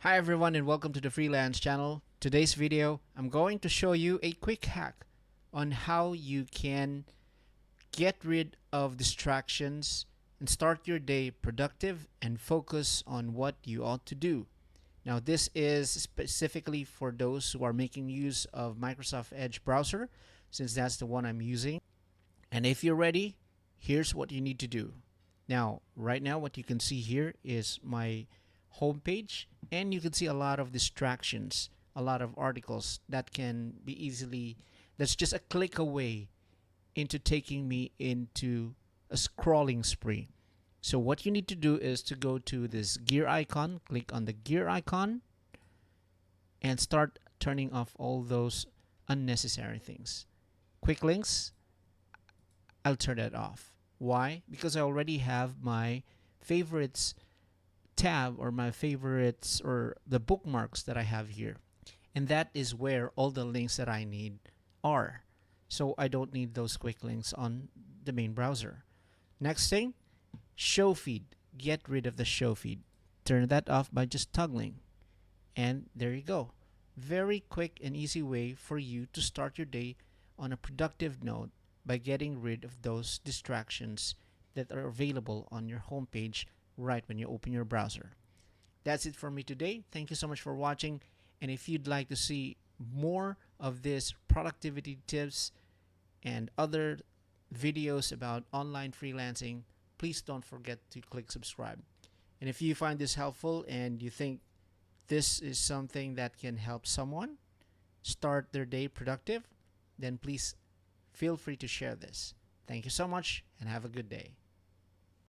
Hi everyone and welcome to the Freelance channel. Today's video, I'm going to show you a quick hack on how you can get rid of distractions and start your day productive and focus on what you ought to do. Now this is specifically for those who are making use of Microsoft Edge browser, since that's the one I'm using. And if you're ready, here's what you need to do. Now, right now what you can see here is my homepage, and you can see a lot of distractions, a lot of articles that can be easily, that's just a click away into taking me into a scrolling spree. So what you need to do is to go to this gear icon, click on the gear icon, and start turning off all those unnecessary things. Quick links, I'll turn that off. Why? Because I already have my favorites tab, or my favorites, or the bookmarks that I have here. And that is where all the links that I need are. So I don't need those quick links on the main browser. Next thing, show feed. Get rid of the show feed. Turn that off by just toggling. And there you go. Very quick and easy way for you to start your day on a productive note by getting rid of those distractions that are available on your homepage right when you open your browser. That's it for me today. Thank you so much for watching. And if you'd like to see more of this productivity tips and other videos about online freelancing, please don't forget to click subscribe. And if you find this helpful and you think this is something that can help someone start their day productive, then please feel free to share this. Thank you so much and have a good day.